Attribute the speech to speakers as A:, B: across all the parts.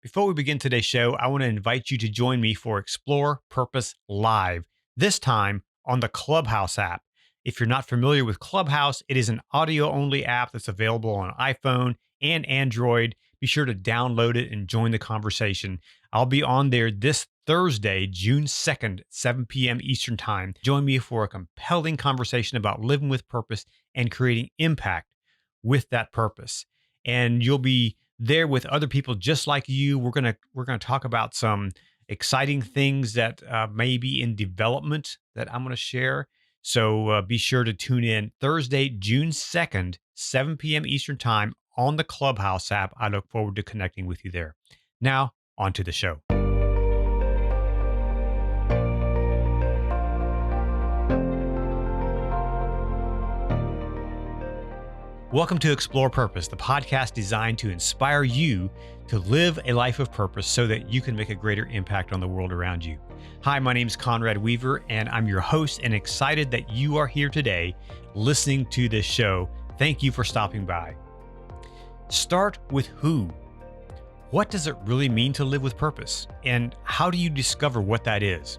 A: Before we begin today's show, I want to invite you to join me for Explore Purpose Live, this time on the Clubhouse app. If you're not familiar with Clubhouse, it is an audio-only app that's available on iPhone and Android. Be sure to download it and join the conversation. I'll be on there this Thursday, June 2nd, 7 p.m. Eastern Time. Join me for a compelling conversation about living with purpose and creating impact with that purpose. And you'll be there with other people just like you. We're gonna talk about some exciting things that may be in development that I'm going to share. So be sure to tune in Thursday, June 2nd, 7 p.m. Eastern Time on the Clubhouse app. I look forward to connecting with you there. Now, on to the show. Welcome to Explore Purpose, the podcast designed to inspire you to live a life of purpose so that you can make a greater impact on the world around you. Hi, my name is Conrad Weaver, and I'm your host and excited that you are here today listening to this show. Thank you for stopping by. Start with who. What does it really mean to live with purpose? And how do you discover what that is?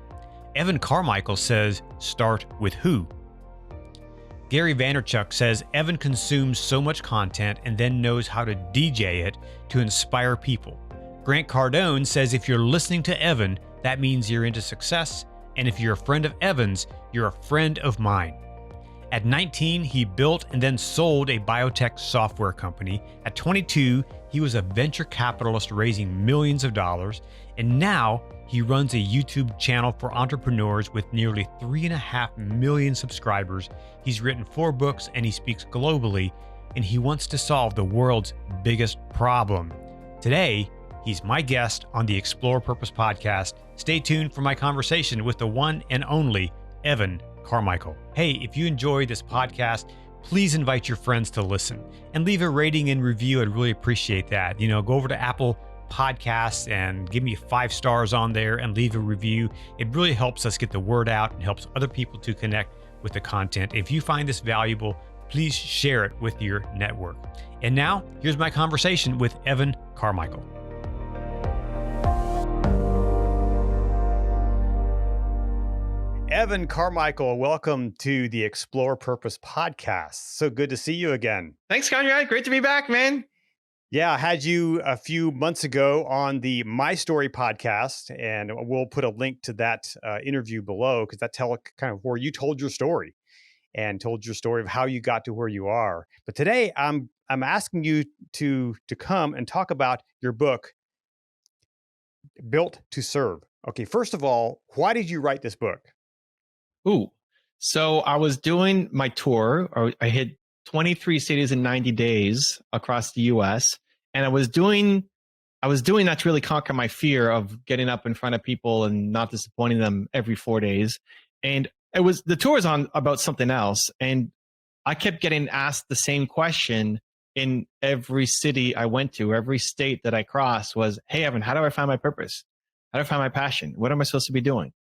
A: Evan Carmichael says, start with who. Gary Vaynerchuk says Evan consumes so much content and then knows how to DJ it to inspire people. Grant Cardone says if you're listening to Evan, that means you're into success, and if you're a friend of Evan's, you're a friend of mine. At 19, he built and then sold a biotech software company. At 22, he was a venture capitalist raising millions of dollars, and now he runs a YouTube channel for entrepreneurs with nearly 3.5 million subscribers. He's written 4 books and he speaks globally, and he wants to solve the world's biggest problem. Today, he's my guest on the Explore Purpose podcast. Stay tuned for my conversation with the one and only Evan Carmichael. Hey, if you enjoy this podcast, please invite your friends to listen and leave a rating and review. I'd really appreciate that. Go over to Apple Podcasts and give me 5 stars on there and leave a review. It really helps us get the word out and helps other people to connect with the content. If you find this valuable, please share it with your network. And now, here's my conversation with Evan Carmichael. Evan Carmichael, welcome to the Explore Purpose podcast. So good to see you again.
B: Thanks, Conrad. Great to be back, man.
A: Yeah, I had you a few months ago on the My Story podcast, and we'll put a link to that interview below because that tells kind of where you told your story and told your story of how you got to where you are. But today, I'm asking you to come and talk about your book, Built to Serve. Okay, first of all, why did you write this book?
B: So I was doing my tour. I hit 23 cities in 90 days across the US. And I was doing that to really conquer my fear of getting up in front of people and not disappointing them every 4 days. And the tour was on about something else. And I kept getting asked the same question in every city I went to, every state that I crossed was, hey, Evan, how do I find my purpose? How do I find my passion? What am I supposed to be doing?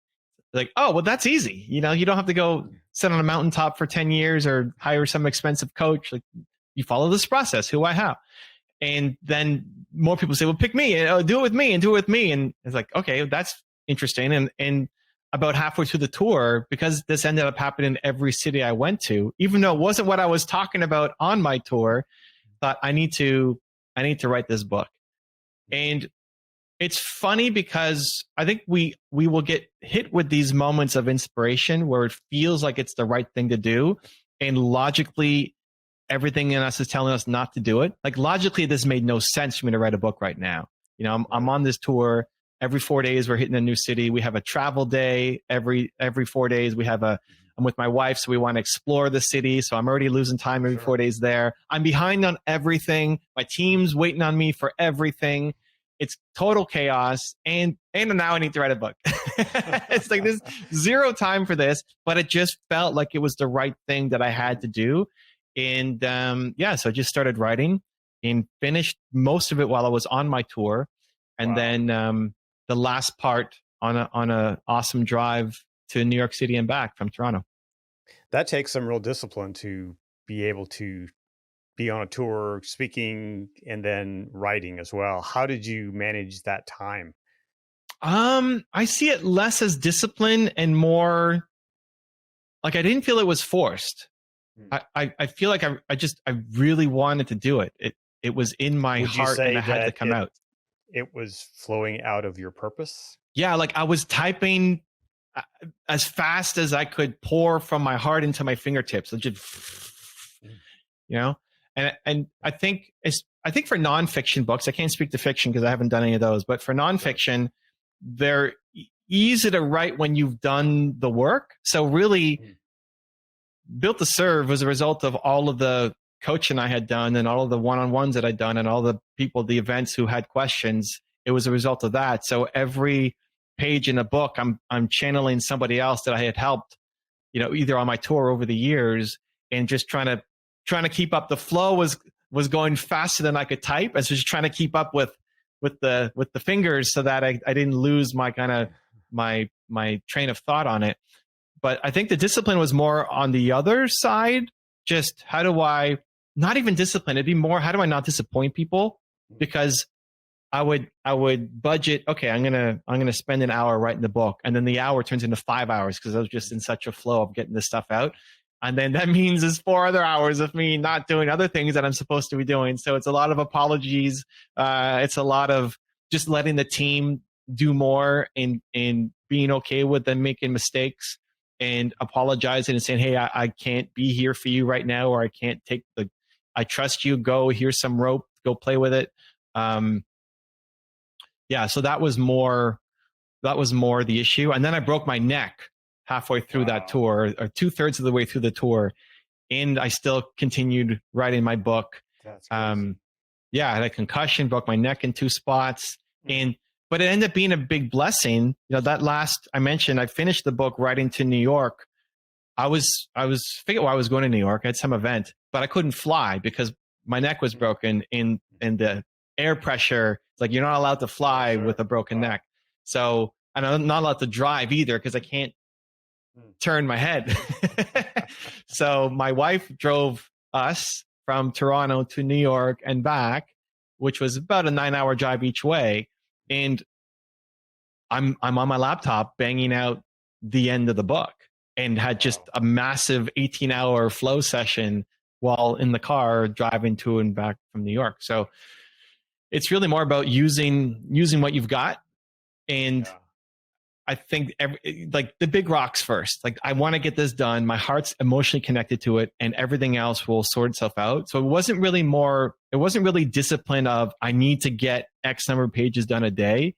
B: Like, oh, well, that's easy. You don't have to go sit on a mountaintop for 10 years or hire some expensive coach. Like, you follow this process, who I have. And then more people say, well, pick me, do it with me and do it with me. And it's like, okay, that's interesting. And about halfway through the tour, because this ended up happening in every city I went to, even though it wasn't what I was talking about on my tour, I thought I need to write this book. And it's funny because I think we will get hit with these moments of inspiration where it feels like it's the right thing to do. And logically, everything in us is telling us not to do it. Like logically, this made no sense for me to write a book right now. I'm on this tour. Every 4 days, we're hitting a new city. We have a travel day. Every 4 days, I'm with my wife, so we want to explore the city. So I'm already losing time every 4 days there. I'm behind on everything. My team's waiting on me for everything. It's total chaos. And now I need to write a book. It's like there's zero time for this, but it just felt like it was the right thing that I had to do. And so I just started writing and finished most of it while I was on my tour. And then the last part on a awesome drive to New York City and back from Toronto.
A: That takes some real discipline to be able to be on a tour, speaking, and then writing as well. How did you manage that time?
B: I see it less as discipline and more like I didn't feel it was forced. I feel like I really wanted to do it. It was in my heart and it had to come out.
A: It was flowing out of your purpose?
B: Yeah, like I was typing as fast as I could pour from my heart into my fingertips. It just, you know, and I think for nonfiction books, I can't speak to fiction because I haven't done any of those, but for nonfiction, they're easy to write when you've done the work. So really, Built to Serve was a result of all of the coaching I had done and all of the one-on-ones that I'd done and all the people, the events who had questions. It was a result of that. So every page in a book, I'm channeling somebody else that I had helped, either on my tour over the years, and just trying to keep up. The flow was going faster than I could type. I was just trying to keep up with the fingers so that I didn't lose my kind of my train of thought on it. But I think the discipline was more on the other side. Just how do I not even discipline? It'd be more, how do I not disappoint people? Because I would budget, okay, I'm gonna spend an hour writing the book, and then the hour turns into 5 hours because I was just in such a flow of getting this stuff out. And then that means there's 4 other hours of me not doing other things that I'm supposed to be doing. So it's a lot of apologies. It's a lot of just letting the team do more and being okay with them making mistakes and apologizing and saying, hey, I can't be here for you right now, or I can't take I trust you, go, here's some rope, go play with it. Yeah, so that was more the issue. And then I broke my neck halfway through that tour, or 2/3 of the way through the tour, and I still continued writing my book.
A: That's crazy.
B: Yeah, I had a concussion, broke my neck in 2 spots, but it ended up being a big blessing. That last I mentioned, I finished the book writing to New York. I was figuring I was going to New York. I had some event, but I couldn't fly because my neck was broken, and the air pressure. It's like you're not allowed to fly with a broken neck. So, and I'm not allowed to drive either because I can't turn my head. So my wife drove us from Toronto to New York and back, which was about a 9-hour drive each way. And I'm on my laptop banging out the end of the book, and had just a massive 18-hour flow session while in the car driving to and back from New York. So it's really more about using what you've got. And I think like the big rocks first. Like, I want to get this done. My heart's emotionally connected to it, and everything else will sort itself out. So it wasn't really discipline of I need to get X number of pages done a day.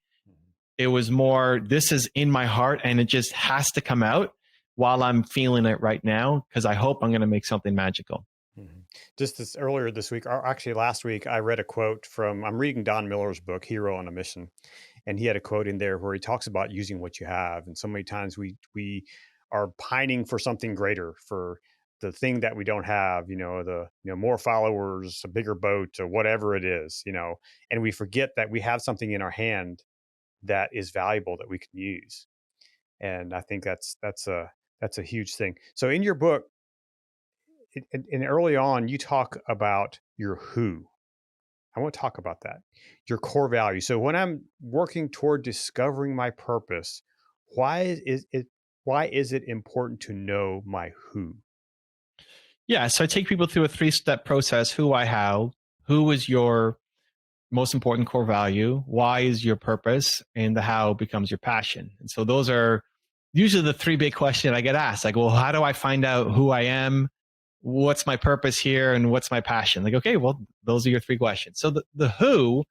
B: It was more, this is in my heart and it just has to come out while I'm feeling it right now, because I hope I'm going to make something magical.
A: Just earlier this week, or actually last week, I read a quote I'm reading Don Miller's book, Hero on a Mission. And he had a quote in there where he talks about using what you have. And so many times we are pining for something greater, for the thing that we don't have, more followers, a bigger boat, or whatever it is, and we forget that we have something in our hand that is valuable that we can use. And I think that's a huge thing. So in your book, and early on, you talk about your who. I want to talk about that, your core value. So when I'm working toward discovering my purpose, why is it important to know my who?
B: Yeah, so I take people through a 3-step process: who, why, how. Who is your most important core value? Why is your purpose? And the how becomes your passion. And so those are usually the 3 big questions I get asked. Like, well, how do I find out who I am? What's my purpose here? And what's my passion? Like, okay, well, those are your 3 questions. So the who,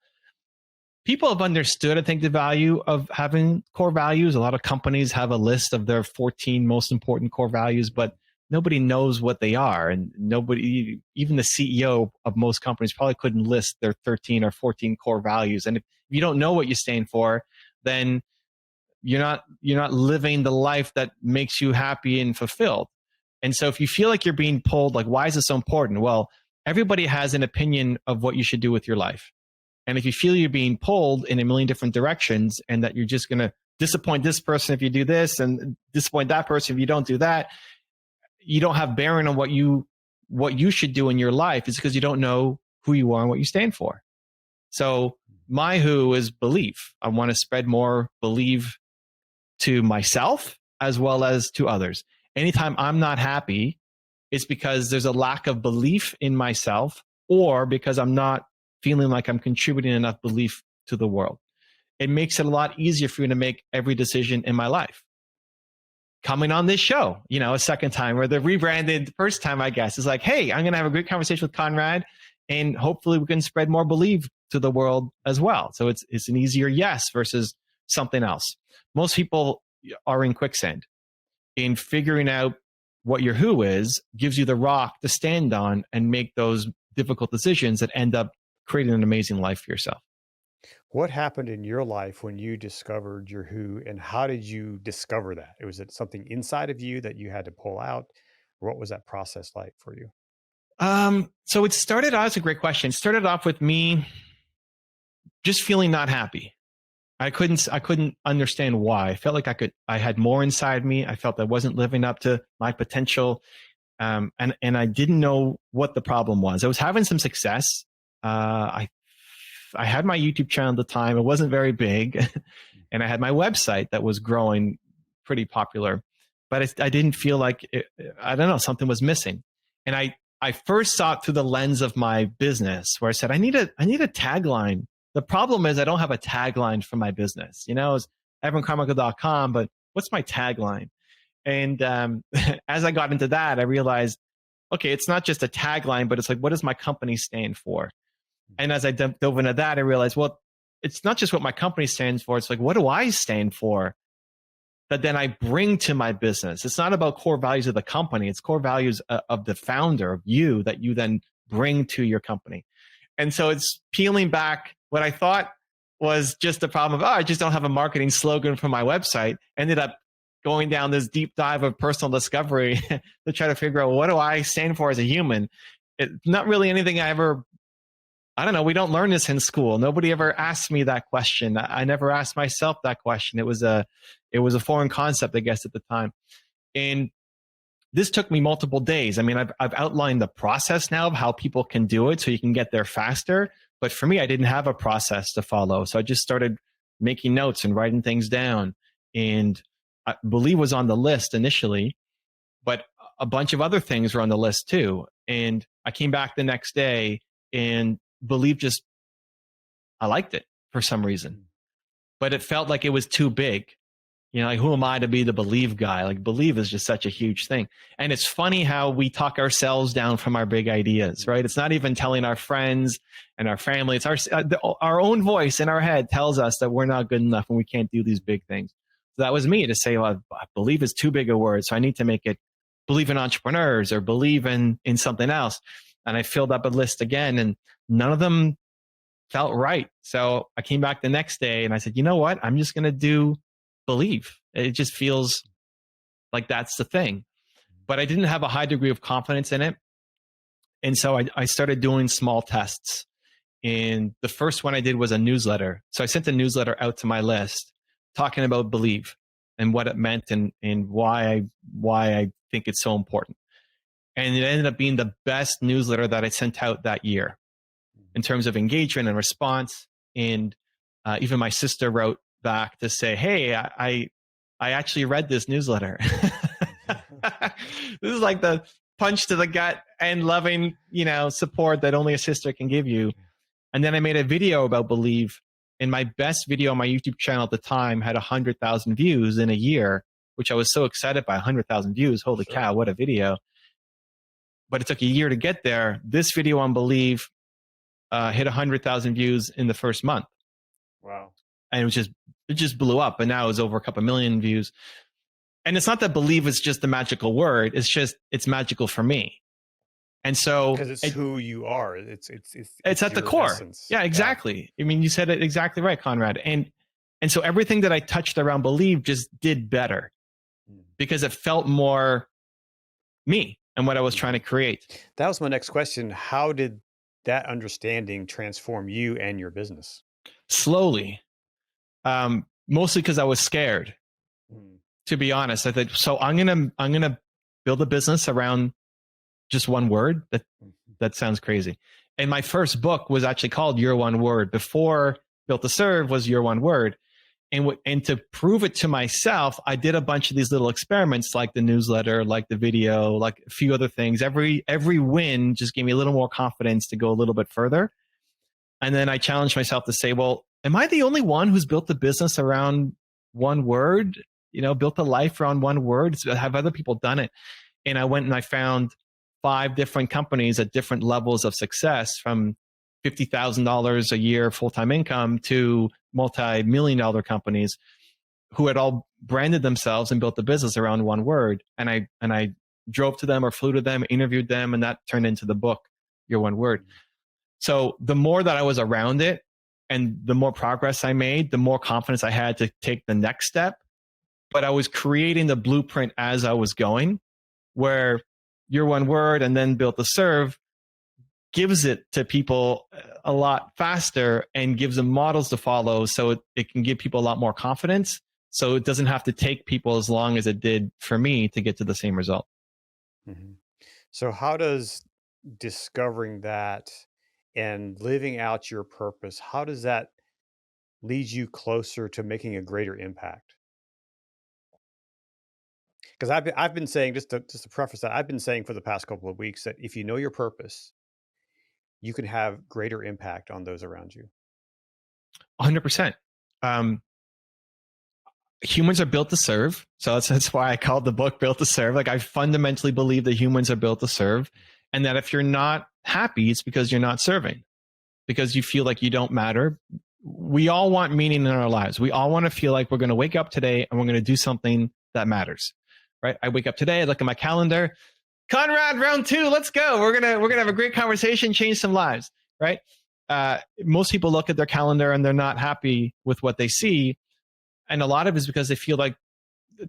B: people have understood, I think, the value of having core values. A lot of companies have a list of their 14 most important core values, but nobody knows what they are. And nobody, even the CEO of most companies, probably couldn't list their 13 or 14 core values. And if you don't know what you stand for, then you're not living the life that makes you happy and fulfilled. And so if you feel like you're being pulled, like, why is this so important? Well, everybody has an opinion of what you should do with your life. And if you feel you're being pulled in a million different directions, and that you're just going to disappoint this person if you do this and disappoint that person if you don't do that, you don't have bearing on what you what you should do in your life is because you don't know who you are and what you stand for. So my who is belief. I want to spread more believe to myself as well as to others. Anytime I'm not happy, it's because there's a lack of belief in myself or because I'm not feeling like I'm contributing enough belief to the world. It makes it a lot easier for me to make every decision in my life. Coming on this show, a second time, or the rebranded first time, I guess, is like, hey, I'm going to have a great conversation with Conrad, and hopefully we can spread more belief to the world as well. So it's an easier yes versus something else. Most people are in quicksand. In figuring out what your who is gives you the rock to stand on and make those difficult decisions that end up creating an amazing life for yourself.
C: What happened in your life when you discovered your who, and how did you discover that? Was it something inside of you that you had to pull out? Or what was that process like for you?
B: So it started out, it's a great question. It started off with me just feeling not happy. I couldn't understand why. I felt like I had more inside me. I felt I wasn't living up to my potential. And I didn't know what the problem was. I was having some success. I had my YouTube channel at the time. It wasn't very big. And I had my website that was growing pretty popular, but I didn't feel like I don't know, something was missing. And I first saw it through the lens of my business, where I said, I need a tagline. The problem is I don't have a tagline for my business. It's everyonecarmichael.com, but what's my tagline? And as I got into that, I realized, okay, it's not just a tagline, but it's like, what does my company stand for? And as I dove into that, I realized, well, it's not just what my company stands for. It's like, what do I stand for that then I bring to my business? It's not about core values of the company. It's core values of the founder, of you, that you then bring to your company. And so it's peeling back what I thought was just the problem of, I just don't have a marketing slogan for my website. Ended up going down this deep dive of personal discovery to try to figure out, what do I stand for as a human? It's not really anything I don't know. We don't learn this in school. Nobody ever asked me that question. I never asked myself that question. It was a foreign concept, I guess, at the time. And this took me multiple days. I mean, I've outlined the process now of how people can do it so you can get there faster. But for me, I didn't have a process to follow. So I just started making notes and writing things down. And I believe was on the list initially, but a bunch of other things were on the list too. And I came back the next day, and believe I liked it for some reason, but it felt like it was too big. Like, who am I to be the believe guy? Like, believe is just such a huge thing. And it's funny how we talk ourselves down from our big ideas, right? It's not even telling our friends and our family. It's our own voice in our head tells us that we're not good enough and we can't do these big things. So that was me to say, well, believe is too big a word. So I need to make it believe in entrepreneurs or believe in something else. And I filled up a list again, and none of them felt right. So I came back the next day and I said, you know what? I'm just going to do believe. It just feels like that's the thing. But I didn't have a high degree of confidence in it. And so I started doing small tests. And the first one I did was a newsletter. So I sent a newsletter out to my list talking about believe and what it meant and why I think it's so important. And it ended up being the best newsletter that I sent out that year in terms of engagement and response. And even my sister wrote back to say, hey, I actually read this newsletter. This is like the punch to the gut and loving, support that only a sister can give you. And then I made a video about believe. And my best video on my YouTube channel at the time had 100,000 views in a year, which I was so excited by. 100,000 views. Holy cow, what a video. But it took a year to get there. This video on believe hit 100,000 views in the first month.
C: Wow.
B: And it just blew up. And now it's over a couple million views. And it's not that believe is just the magical word. It's magical for me. And so
C: because it's who you are. It's
B: at the core.
C: Essence.
B: Yeah, exactly. Yeah. I mean, you said it exactly right, Conrad. And so everything that I touched around believe just did better because it felt more me and what I was trying to create.
C: That was my next question. How did that understanding transform you and your business?
B: Slowly. Mostly because I was scared, to be honest. I thought, so I'm gonna build a business around just one word? That sounds crazy. And my first book was actually called Your One Word. Before Built to Serve was Your One Word. And to prove it to myself, I did a bunch of these little experiments, like the newsletter, like the video, like a few other things. Every win just gave me a little more confidence to go a little bit further. And then I challenged myself to say, well, am I the only one who's built a business around one word? Built a life around one word? Have other people done it? And I went and I found 5 different companies at different levels of success, from $50,000 a year full-time income to multi-million-dollar companies who had all branded themselves and built the business around one word. And I drove to them or flew to them, interviewed them, and that turned into the book, Your One Word. So the more that I was around it and the more progress I made, the more confidence I had to take the next step. But I was creating the blueprint as I was going, where Your One Word and then Built to Serve gives it to people a lot faster and gives them models to follow, so it can give people a lot more confidence. So it doesn't have to take people as long as it did for me to get to the same result.
C: Mm-hmm. So how does discovering that and living out your purpose, how does that lead you closer to making a greater impact? Because I've been saying, just to preface that, I've been saying for the past couple of weeks that if you know your purpose, you can have greater impact on those around you.
B: 100%. Humans are built to serve. So that's why I called the book Built to Serve. Like, I fundamentally believe that humans are built to serve, and that if you're not happy, it's because you're not serving, because you feel like you don't matter. We all want meaning in our lives. We all want to feel like we're going to wake up today and we're going to do something that matters, right? I wake up today, I look at my calendar, Conrad, round 2, let's go. We're gonna have a great conversation, change some lives, right? Most people look at their calendar and they're not happy with what they see, and a lot of it is because they feel like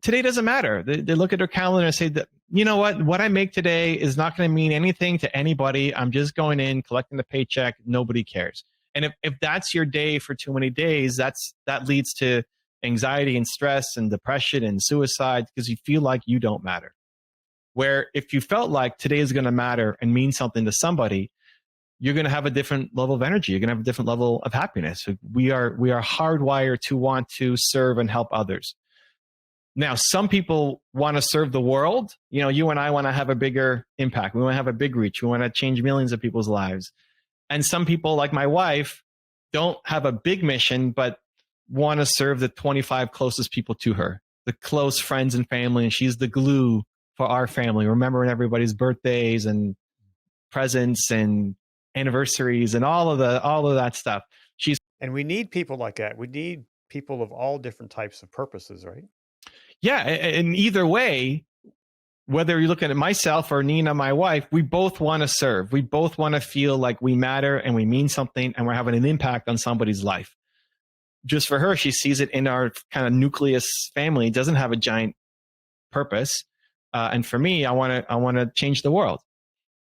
B: today doesn't matter. They look at their calendar and say that, you know what I make today is not going to mean anything to anybody. I'm just going in, collecting the paycheck. Nobody cares. And if that's your day for too many days, that leads to anxiety and stress and depression and suicide, because you feel like you don't matter. Where if you felt like today is going to matter and mean something to somebody, you're going to have a different level of energy. You're going to have a different level of happiness. We are hardwired to want to serve and help others. Now, some people want to serve the world. You and I want to have a bigger impact. We want to have a big reach. We want to change millions of people's lives. And some people, like my wife, don't have a big mission, but want to serve the 25 closest people to her, the close friends and family. And she's the glue for our family, remembering everybody's birthdays and presents and anniversaries and all of that stuff.
C: And we need people like that. We need people of all different types of purposes, right?
B: Yeah. And either way, whether you're looking at myself or Nina, my wife, we both want to serve. We both want to feel like we matter and we mean something and we're having an impact on somebody's life. Just for her, she sees it in our kind of nucleus family. It doesn't have a giant purpose. And for me, I want to change the world.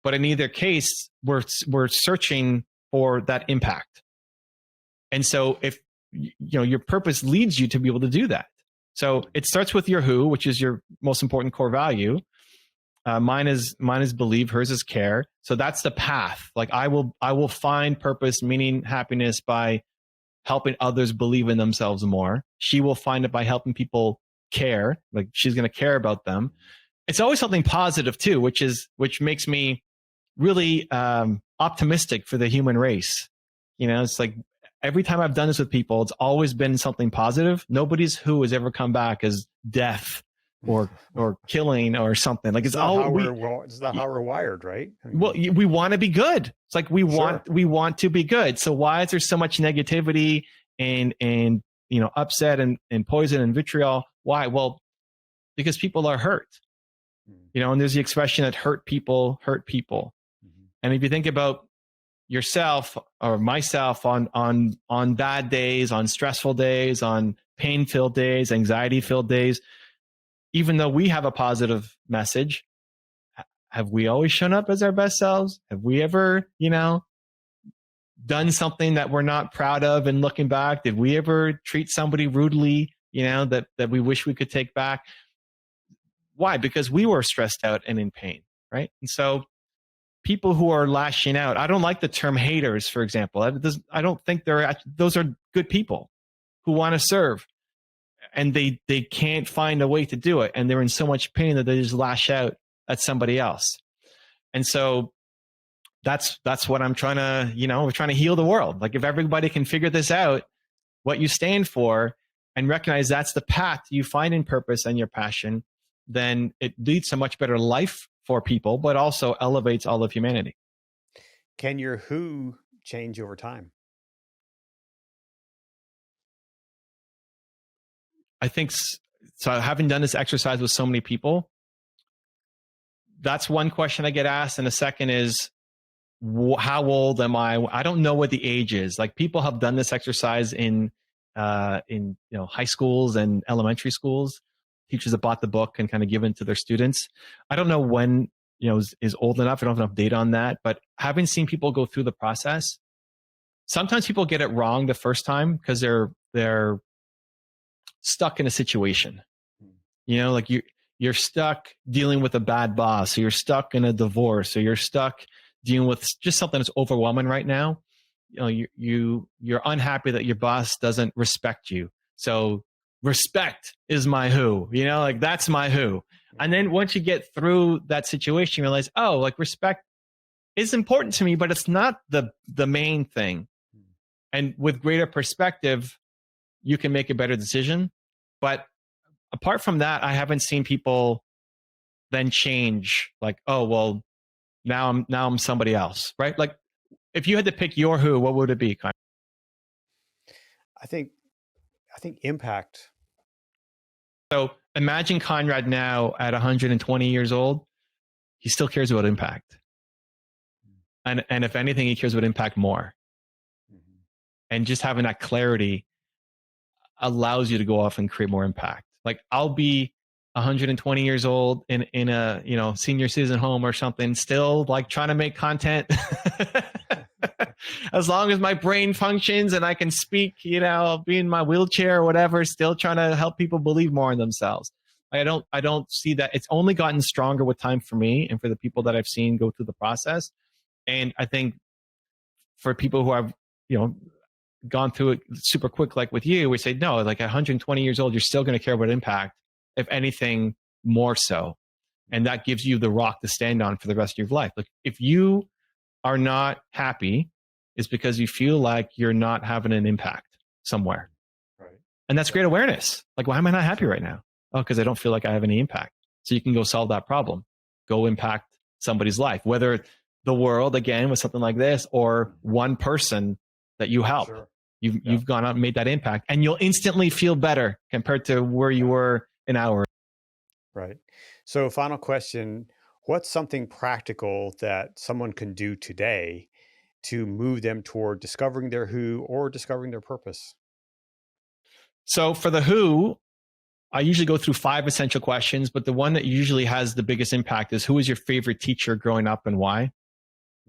B: But in either case, we're searching for that impact. And so if your purpose leads you to be able to do that. So it starts with your who, which is your most important core value. Mine is believe, hers is care. So that's the path. Like I will find purpose, meaning, happiness by helping others believe in themselves more. She will find it by helping people care. Like she's going to care about them. It's always something positive too, which makes me really optimistic for the human race. It's like every time I've done this with people, it's always been something positive. Nobody's who has ever come back as death or killing or something. Like it's not
C: how we're wired, right?
B: Well, we want to be good. It's like we want to be good. So why is there so much negativity and upset and poison and vitriol? Why? Well, because people are hurt. And there's the expression that hurt people hurt people. Mm-hmm. And if you think about yourself or myself on bad days, on stressful days, on pain-filled days, anxiety-filled days, even though we have a positive message, have we always shown up as our best selves? Have we ever, done something that we're not proud of and looking back? Did we ever treat somebody rudely, that we wish we could take back? Why? Because we were stressed out and in pain, right? And so people who are lashing out, I don't like the term haters, for example. I don't think those are good people who want to serve, and they can't find a way to do it, and they're in so much pain that they just lash out at somebody else. And so that's what I'm trying to, we're trying to heal the world. Like, if everybody can figure this out, what you stand for, and recognize that's the path you find in purpose and your passion, then it leads to a much better life for people, but also elevates all of humanity.
C: Can your who change over time?
B: I think so. Having done this exercise with so many people, that's one question I get asked. And the second is, how old am I? I don't know what the age is. Like, people have done this exercise in high schools and elementary schools. Teachers have bought the book and kind of given to their students. I don't know when is old enough. I don't have enough data on that. But having seen people go through the process, sometimes people get it wrong the first time because they're stuck in a situation. Like you're stuck dealing with a bad boss, or you're stuck in a divorce, or you're stuck dealing with just something that's overwhelming right now. You're unhappy that your boss doesn't respect you. So respect is my who, like that's my who. And then once you get through that situation, you realize, oh, like, respect is important to me, but it's not the main thing. And with greater perspective, you can make a better decision. But apart from that, I haven't seen people then change, like, oh, well, now I'm somebody else, right? Like, if you had to pick your who, what would it be?
C: I think impact.
B: So imagine Conrad now at 120 years old. He still cares about impact. And if anything, he cares about impact more. Mm-hmm. And just having that clarity allows you to go off and create more impact. Like, I'll be 120 years old in a senior citizen home or something, still like trying to make content. As long as my brain functions and I can speak, I'll be in my wheelchair or whatever, still trying to help people believe more in themselves. I don't see that. It's only gotten stronger with time for me and for the people that I've seen go through the process. And I think for people who have, gone through it super quick, like with you, we say, no, like, at 120 years old, you're still going to care about impact. If anything, more so. And that gives you the rock to stand on for the rest of your life. Like, if you are not happy, it's because you feel like you're not having an impact somewhere. Right. And that's great awareness. Like, why am I not happy right now? Oh, because I don't feel like I have any impact. So you can go solve that problem. Go impact somebody's life, whether the world, again, with something like this, or one person that you help. Sure. You've gone out and made that impact, and you'll instantly feel better compared to where you were an hour.
C: Right. So, final question, what's something practical that someone can do today to move them toward discovering their who or discovering their purpose?
B: So for the who, I usually go through 5 essential questions, but the one that usually has the biggest impact is, who was your favorite teacher growing up and why?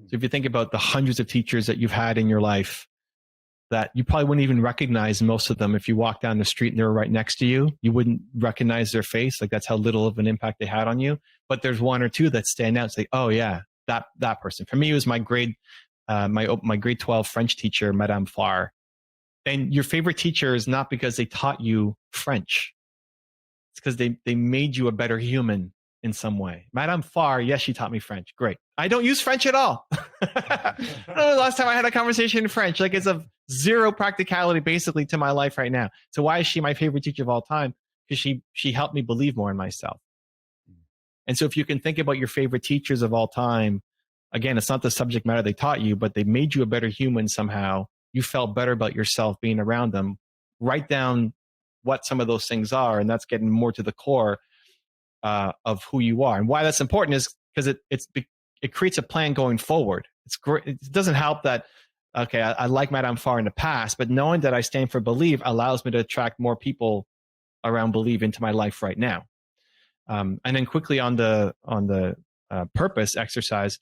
B: So if you think about the hundreds of teachers that you've had in your life, that you probably wouldn't even recognize most of them. If you walk down the street and they were right next to you, you wouldn't recognize their face. Like, that's how little of an impact they had on you. But there's 1 or 2 that stand out. Say, oh yeah, that person. For me, it was my grade 12 French teacher, Madame Farr. And your favorite teacher is not because they taught you French. It's because they made you a better human in some way. Madame Farr, yes, she taught me French. Great. I don't use French at all. I don't know the last time I had a conversation in French. Like, it's of zero practicality basically to my life right now. So why is she my favorite teacher of all time? Because she helped me believe more in myself. And so if you can think about your favorite teachers of all time, again, it's not the subject matter they taught you, but they made you a better human somehow. You felt better about yourself being around them. Write down what some of those things are, and that's getting more to the core of who you are. And why that's important is because it creates a plan going forward. It's great. It doesn't help that, okay, I like Madame Farr in the past, but knowing that I stand for believe allows me to attract more people around believe into my life right now. And then quickly on the purpose exercise,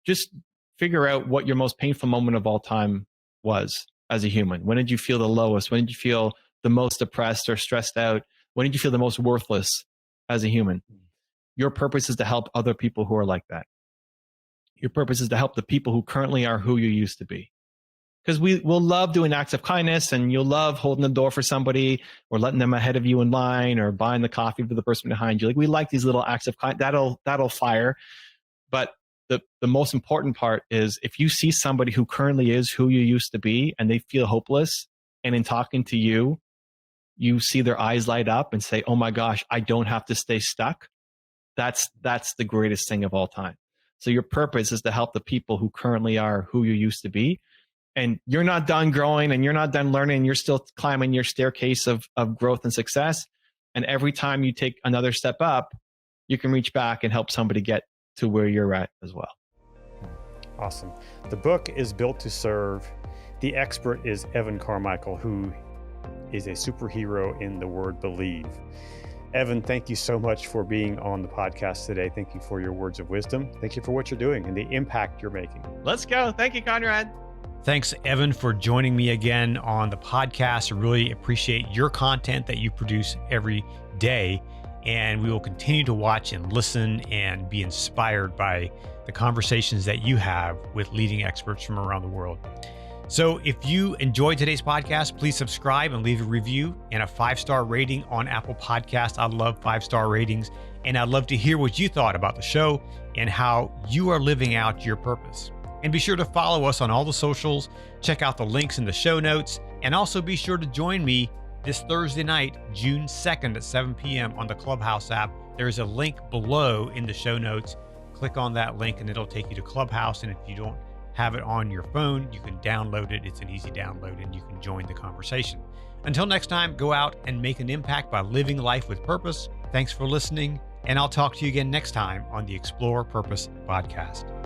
B: just figure out what your most painful moment of all time was as a human. When did you feel the lowest? When did you feel the most depressed or stressed out? When did you feel the most worthless as a human? Your purpose is to help other people who are like that. Your purpose is to help the people who currently are who you used to be. Because we'll love doing acts of kindness, and you'll love holding the door for somebody or letting them ahead of you in line or buying the coffee for the person behind you. Like, we like these little acts of kindness. That'll fire. But the most important part is, if you see somebody who currently is who you used to be and they feel hopeless, and in talking to you, you see their eyes light up and say, oh my gosh, I don't have to stay stuck. That's the greatest thing of all time. So your purpose is to help the people who currently are who you used to be. And you're not done growing, and you're not done learning. You're still climbing your staircase of growth and success. And every time you take another step up, you can reach back and help somebody get to where you're at as well.
C: Awesome. The book is Built to Serve. The expert is Evan Carmichael, who is a superhero in the word believe. Evan, thank you so much for being on the podcast today. Thank you for your words of wisdom. Thank you for what you're doing and the impact you're making.
B: Let's go. Thank you, Conrad.
A: Thanks, Evan, for joining me again on the podcast. I really appreciate your content that you produce every day. And we will continue to watch and listen and be inspired by the conversations that you have with leading experts from around the world. So if you enjoyed today's podcast, please subscribe and leave a review and a 5-star rating on Apple Podcasts. I love 5-star ratings, and I'd love to hear what you thought about the show and how you are living out your purpose. And be sure to follow us on all the socials, check out the links in the show notes, and also be sure to join me this Thursday night, June 2nd at 7 p.m. on the Clubhouse app. There's a link below in the show notes. Click on that link and it'll take you to Clubhouse. And if you don't have it on your phone, you can download it. It's an easy download and you can join the conversation. Until next time, go out and make an impact by living life with purpose. Thanks for listening, and I'll talk to you again next time on the Explore Purpose podcast.